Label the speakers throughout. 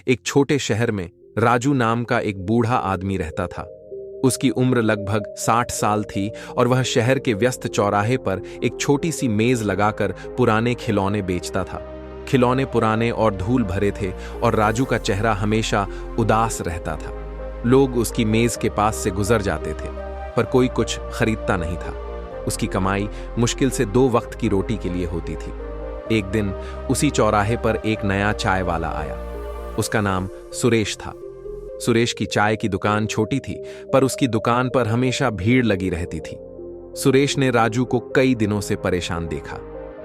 Speaker 1: एक छोटे शहर में राजू नाम का एक बूढ़ा आदमी रहता था। उसकी उम्र लगभग 60 साल थी और वह शहर के व्यस्त चौराहे पर एक छोटी सी मेज लगाकर पुराने खिलौने बेचता था। खिलौने पुराने और धूल भरे थे और राजू का चेहरा हमेशा उदास रहता था। लोग उसकी मेज के पास से गुजर जाते थे, पर कोई कुछ खरीदता नहीं था। उसकी कमाई मुश्किल से 2 वक्त की रोटी के लिए होती थी। एक दिन उसी चौराहे पर एक नया चाय वाला आया। उसका नाम सुरेश था। सुरेश की चाय की दुकान छोटी थी, पर उसकी दुकान पर हमेशा भीड़ लगी रहती थी। सुरेश ने राजू को कई दिनों से परेशान देखा।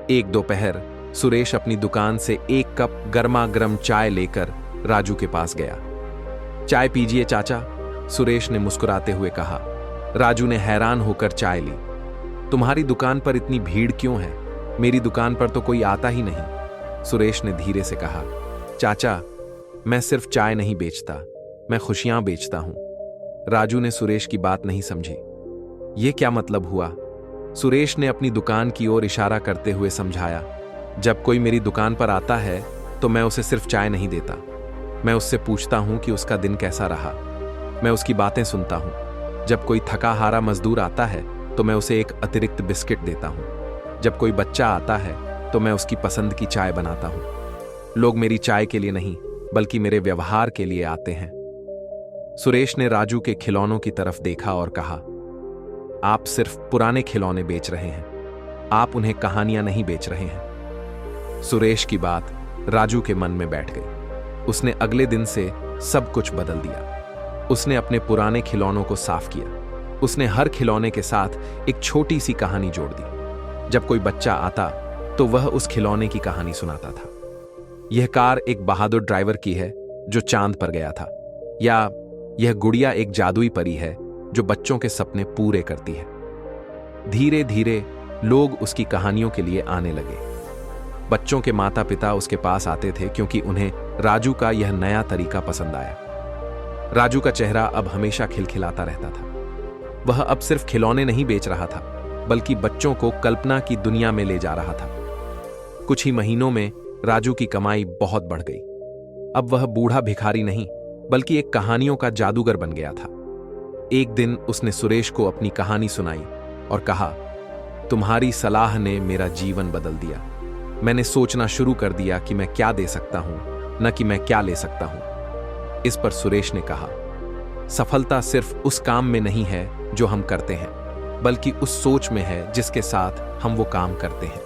Speaker 1: एक दोपहर सुरेश अपनी दुकान से 1 कप गर्मा गर्म चाय लेकर राजू के पास गया। चाय पीजिए चाचा, सुरेश ने मुस्कुराते हुए कहा। राजू ने हैरान होकर चाय ली। तुम्हारी दुकान पर इतनी भीड़ क्यों है? मेरी दुकान पर तो कोई आता ही नहीं, सुरेश ने धीरे से कहा। चाचा, मैं सिर्फ चाय नहीं बेचता, मैं खुशियां बेचता हूं। राजू ने सुरेश की बात नहीं समझी। यह क्या मतलब हुआ? सुरेश ने अपनी दुकान की ओर इशारा करते हुए समझाया। जब कोई मेरी दुकान पर आता है तो मैं उसे सिर्फ चाय नहीं देता, मैं उससे पूछता हूं कि उसका दिन कैसा रहा। मैं उसकी बातें सुनता हूं। जब कोई थका हारा मजदूर आता है तो मैं उसे एक अतिरिक्त बिस्किट देता हूं। जब कोई बच्चा आता है तो मैं उसकी पसंद की चाय बनाता हूं। लोग मेरी चाय के लिए नहीं बल्कि मेरे व्यवहार के लिए आते हैं। सुरेश ने राजू के खिलौनों की तरफ देखा और कहा, आप सिर्फ पुराने खिलौने बेच रहे हैं, आप उन्हें कहानियां नहीं बेच रहे हैं। सुरेश की बात राजू के मन में बैठ गई। उसने अगले दिन से सब कुछ बदल दिया। उसने अपने पुराने खिलौनों को साफ किया। उसने हर खिलौने के साथ एक छोटी सी कहानी जोड़ दी। जब कोई बच्चा आता तो वह उस खिलौने की कहानी सुनाता था। यह कार एक बहादुर ड्राइवर की है जो चांद पर गया था, या यह गुड़िया एक जादुई परी है जो बच्चों के सपने पूरे करती है। धीरे धीरे लोग उसकी कहानियों के लिए आने लगे। बच्चों के माता पिता उसके पास आते थे क्योंकि उन्हें राजू का यह नया तरीका पसंद आया। राजू का चेहरा अब हमेशा खिलखिलाता रहता था। वह अब सिर्फ खिलौने नहीं बेच रहा था, बल्कि बच्चों को कल्पना की दुनिया में ले जा रहा था। कुछ ही महीनों में राजू की कमाई बहुत बढ़ गई। अब वह बूढ़ा भिखारी नहीं बल्कि एक कहानियों का जादूगर बन गया था। एक दिन उसने सुरेश को अपनी कहानी सुनाई और कहा, तुम्हारी सलाह ने मेरा जीवन बदल दिया। मैंने सोचना शुरू कर दिया कि मैं क्या दे सकता हूं, न कि मैं क्या ले सकता हूं। इस पर सुरेश ने कहा, सफलता सिर्फ उस काम में नहीं है जो हम करते हैं, बल्कि उस सोच में है जिसके साथ हम वो काम करते हैं।